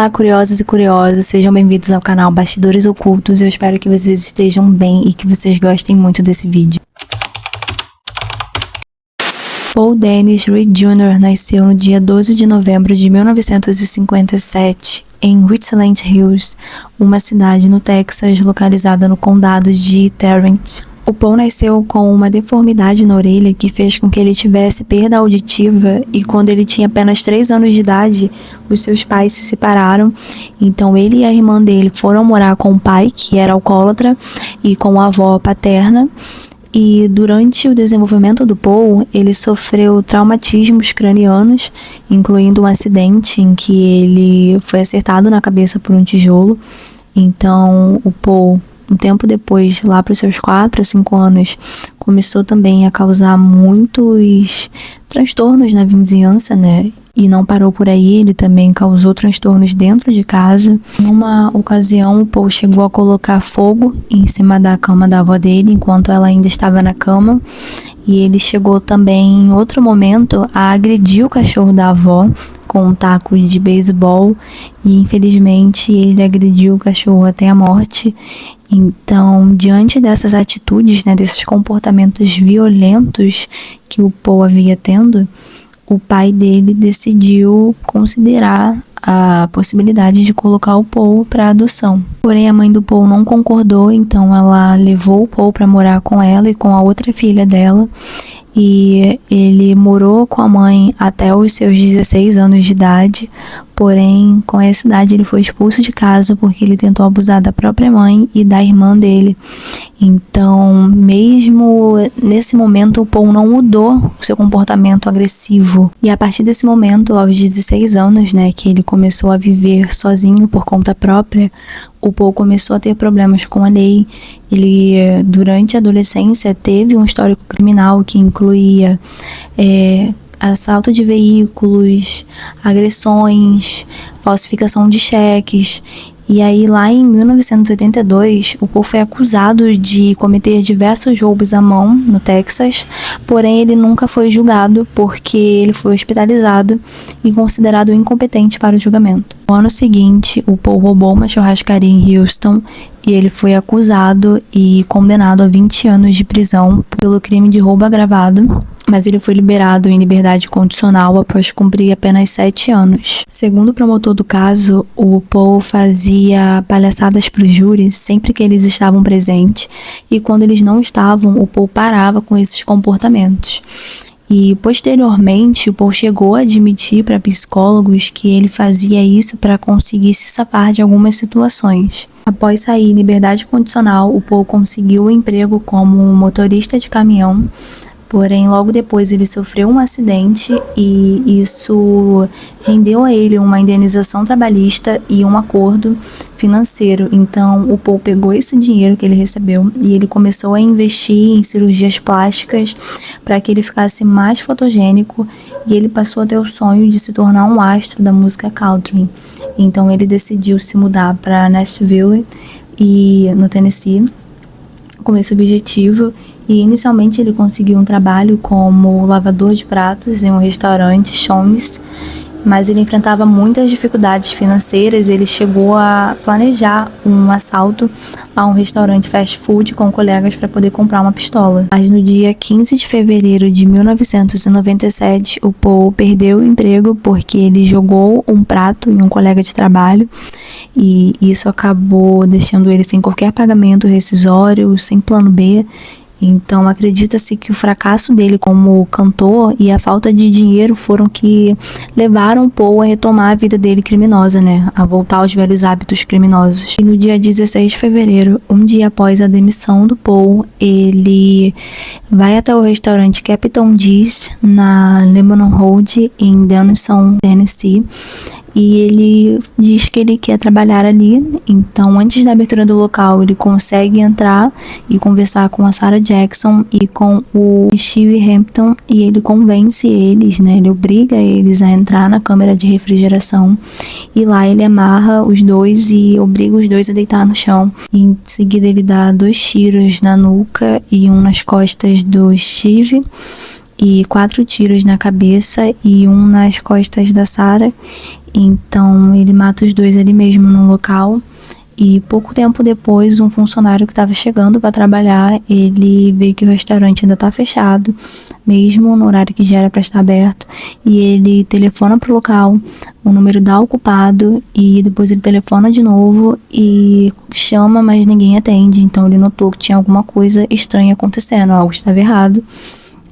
Olá, curiosas e curiosos, sejam bem-vindos ao canal Bastidores Ocultos. Eu espero que vocês estejam bem e que vocês gostem muito desse vídeo. Paul Dennis Reed Jr. nasceu no dia 12 de novembro de 1957 em Richland Hills, uma cidade no Texas localizada no condado de Tarrant. O Paul nasceu com uma deformidade na orelha que fez com que ele tivesse perda auditiva, e quando ele tinha apenas 3 anos de idade, os seus pais se separaram. Então ele e a irmã dele foram morar com o pai, que era alcoólatra, e com a avó paterna. E durante o desenvolvimento do Paul, ele sofreu traumatismos cranianos, incluindo um acidente em que ele foi acertado na cabeça por um tijolo. Então o Paul, um tempo depois, lá para os seus 4 ou 5 anos, começou também a causar muitos transtornos na vizinhança, né? E não parou por aí, ele também causou transtornos dentro de casa. Numa ocasião, o Paul chegou a colocar fogo em cima da cama da avó dele, enquanto ela ainda estava na cama. E ele chegou também, em outro momento, a agredir o cachorro da avó com um taco de beisebol. E, infelizmente, ele agrediu o cachorro até a morte. Então, diante dessas atitudes, né, desses comportamentos violentos que o Paul havia tendo, o pai dele decidiu considerar a possibilidade de colocar o Paul para adoção. Porém, a mãe do Paul não concordou, então ela levou o Paul para morar com ela e com a outra filha dela. E ele morou com a mãe até os seus 16 anos de idade. Porém, com essa idade ele foi expulso de casa porque ele tentou abusar da própria mãe e da irmã dele. Então, mesmo nesse momento, o Paul não mudou o seu comportamento agressivo. E a partir desse momento, aos 16 anos, né, que ele começou a viver sozinho por conta própria, o Paul começou a ter problemas com a lei. Ele, durante a adolescência, teve um histórico criminal que incluía assalto de veículos, agressões, falsificação de cheques. E aí, lá em 1982, o Paul foi acusado de cometer diversos roubos à mão no Texas, porém ele nunca foi julgado porque ele foi hospitalizado e considerado incompetente para o julgamento. No ano seguinte, o Paul roubou uma churrascaria em Houston e ele foi acusado e condenado a 20 anos de prisão pelo crime de roubo agravado. Mas ele foi liberado em liberdade condicional após cumprir apenas 7 anos. Segundo o promotor do caso, o Paul fazia palhaçadas para o júri sempre que eles estavam presentes, e quando eles não estavam, o Paul parava com esses comportamentos. E posteriormente, o Paul chegou a admitir para psicólogos que ele fazia isso para conseguir se safar de algumas situações. Após sair em liberdade condicional, o Paul conseguiu um emprego como motorista de caminhão. Porém, logo depois ele sofreu um acidente e isso rendeu a ele uma indenização trabalhista e um acordo financeiro. Então, o Paul pegou esse dinheiro que ele recebeu e ele começou a investir em cirurgias plásticas para que ele ficasse mais fotogênico, e ele passou a ter o sonho de se tornar um astro da música country. Então, ele decidiu se mudar para Nashville, no Tennessee, com esse objetivo. E inicialmente ele conseguiu um trabalho como lavador de pratos em um restaurante, Shoney's, mas ele enfrentava muitas dificuldades financeiras. Ele chegou a planejar um assalto a um restaurante fast food com colegas para poder comprar uma pistola. Mas no dia 15 de fevereiro de 1997, o Paul perdeu o emprego porque ele jogou um prato em um colega de trabalho, e isso acabou deixando ele sem qualquer pagamento rescisório, sem plano B. Então, acredita-se que o fracasso dele como cantor e a falta de dinheiro foram que levaram Paul a retomar a vida dele criminosa, né? A voltar aos velhos hábitos criminosos. E no dia 16 de fevereiro, um dia após a demissão do Paul, ele vai até o restaurante Captain D's na Lebanon Road, em Denison, Tennessee. E ele diz que ele quer trabalhar ali. Então, antes da abertura do local, ele consegue entrar e conversar com a Sarah Jackson e com o Steve Hampton, e ele convence eles, né? Ele obriga eles a entrar na câmara de refrigeração, e lá ele amarra os dois e obriga os dois a deitar no chão. E em seguida ele dá 2 tiros na nuca e um nas costas do Steve. e 4 tiros na cabeça e um nas costas da Sarah. Então ele mata os dois ali mesmo no local. E pouco tempo depois, um funcionário que estava chegando para trabalhar, ele vê que o restaurante ainda está fechado, mesmo no horário que já era para estar aberto, e ele telefona pro local, o número dá ocupado, e depois ele telefona de novo e chama, mas ninguém atende. Então ele notou que tinha alguma coisa estranha acontecendo, algo estava errado.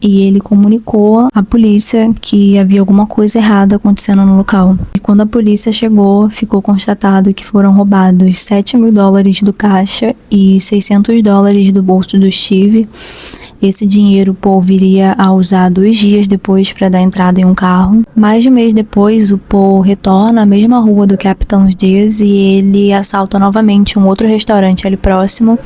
E ele comunicou à polícia que havia alguma coisa errada acontecendo no local. E quando a polícia chegou, ficou constatado que foram roubados $7.000 do caixa e $600 do bolso do Steve. Esse dinheiro o Paul viria a usar 2 dias depois para dar entrada em um carro. Mais de um mês depois, o Paul retorna à mesma rua do Captain's Diaz e ele assalta novamente um outro restaurante ali próximo,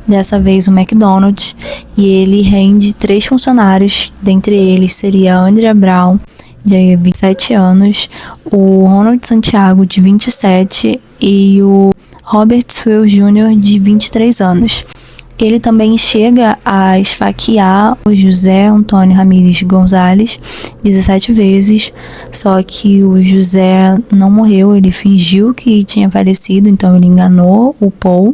dessa vez o McDonald's, e ele rende 3 funcionários, dentre eles seria a Andrea Brown, de 27 anos, o Ronald Santiago, de 27, e o Robert Swell Jr., de 23 anos. Ele também chega a esfaquear o José Antônio Ramírez Gonzalez 17 vezes, só que o José não morreu, ele fingiu que tinha falecido, então ele enganou o Paul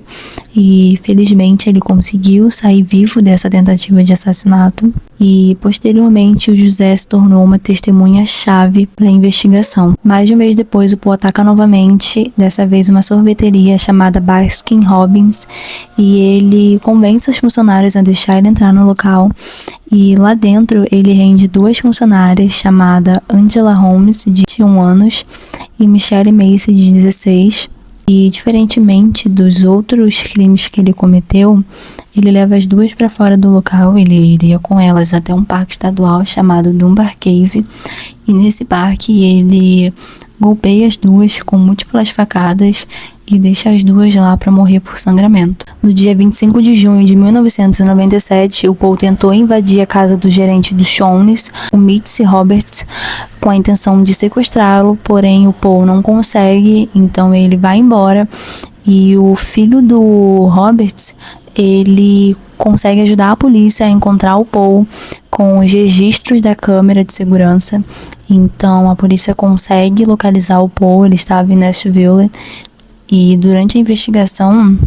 e felizmente ele conseguiu sair vivo dessa tentativa de assassinato. E posteriormente o José se tornou uma testemunha-chave para a investigação. Mais de um mês depois, o Paul ataca novamente, dessa vez uma sorveteria chamada Baskin Robbins, e ele convence os funcionários a deixar ele entrar no local. E lá dentro ele rende 2 funcionárias, chamada Angela Holmes, de 21 anos, e Michelle Macy, de 16. E diferentemente dos outros crimes que ele cometeu, ele leva as 2 para fora do local. Ele iria com elas até um parque estadual chamado Dunbar Cave, e nesse parque ele golpeia as 2 com múltiplas facadas e deixa as 2 lá para morrer por sangramento. No dia 25 de junho de 1997, o Paul tentou invadir a casa do gerente do Shawnee's, o Mitzi Roberts, com a intenção de sequestrá-lo, porém o Paul não consegue, então ele vai embora, e o filho do Roberts, ele consegue ajudar a polícia a encontrar o Paul com os registros da câmera de segurança. Então a polícia consegue localizar o Paul, ele estava em Nashville, e durante a investigação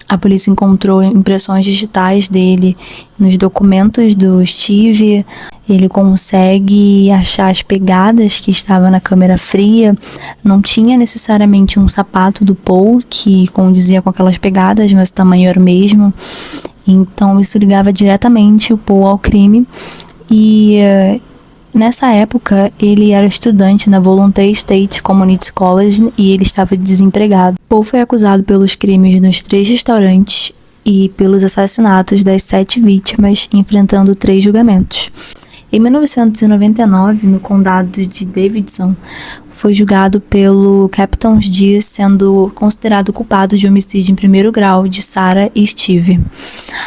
a polícia encontrou impressões digitais dele nos documentos do Steve. Ele consegue achar as pegadas que estavam na câmera fria. Não tinha necessariamente um sapato do Paul que condizia com aquelas pegadas, mas o tamanho era o mesmo. Então isso ligava diretamente o Paul ao crime. E nessa época, ele era estudante na Volunteer State Community College e ele estava desempregado. Paul foi acusado pelos crimes nos 3 restaurantes e pelos assassinatos das 7 vítimas, enfrentando 3 julgamentos. Em 1999, no condado de Davidson, foi julgado pelo Captain's Diaz, sendo considerado culpado de homicídio em 1º grau de Sarah e Steve.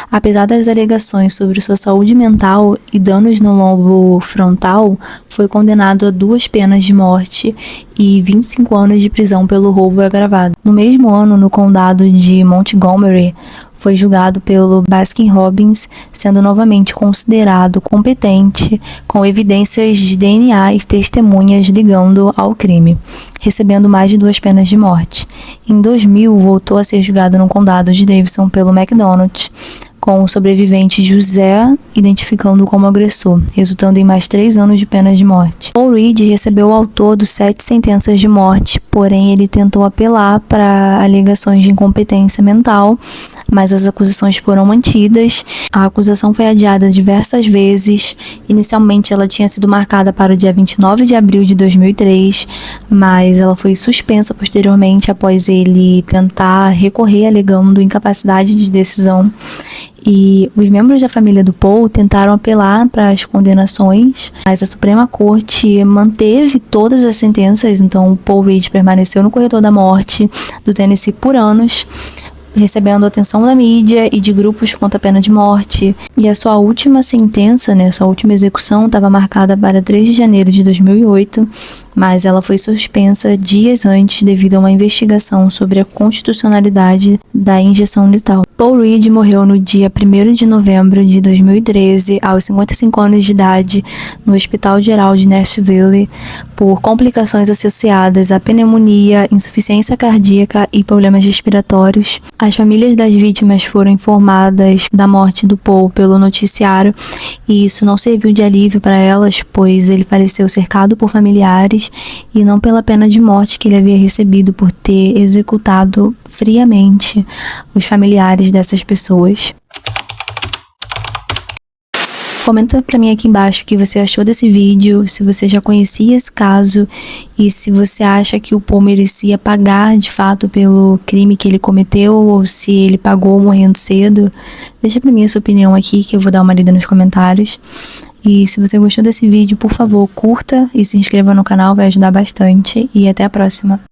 Apesar das alegações sobre sua saúde mental e danos no lobo frontal, foi condenado a 2 penas de morte e 25 anos de prisão pelo roubo agravado. No mesmo ano, no condado de Montgomery, foi julgado pelo Baskin Robbins, sendo novamente considerado competente, com evidências de DNA e testemunhas ligando ao crime, recebendo mais de 2 penas de morte. Em 2000, voltou a ser julgado no condado de Davidson pelo McDonald's, com o sobrevivente José identificando-o como agressor, resultando em mais 3 anos de pena de morte. Paul Reed recebeu ao todo 7 sentenças de morte, porém ele tentou apelar para alegações de incompetência mental, mas as acusações foram mantidas. A acusação foi adiada diversas vezes. Inicialmente ela tinha sido marcada para o dia 29 de abril de 2003, mas ela foi suspensa posteriormente após ele tentar recorrer alegando incapacidade de decisão. E os membros da família do Paul tentaram apelar para as condenações, mas a Suprema Corte manteve todas as sentenças. Então o Paul Reed permaneceu no corredor da morte do Tennessee por anos, recebendo atenção da mídia e de grupos contra a pena de morte. E a sua última sentença, sua última execução, estava marcada para 3 de janeiro de 2008, mas ela foi suspensa dias antes devido a uma investigação sobre a constitucionalidade da injeção letal. Paul Reed morreu no dia 1º de novembro de 2013, aos 55 anos de idade, no Hospital Geral de Nashville, por complicações associadas à pneumonia, insuficiência cardíaca e problemas respiratórios. As famílias das vítimas foram informadas da morte do Paul pelo noticiário e isso não serviu de alívio para elas, pois ele faleceu cercado por familiares e não pela pena de morte que ele havia recebido por ter executado friamente os familiares dessas pessoas. Comenta pra mim aqui embaixo o que você achou desse vídeo, se você já conhecia esse caso e se você acha que o Paul merecia pagar de fato pelo crime que ele cometeu ou se ele pagou morrendo cedo. Deixa pra mim a sua opinião aqui que eu vou dar uma lida nos comentários. E se você gostou desse vídeo, por favor, curta e se inscreva no canal, vai ajudar bastante. E até a próxima.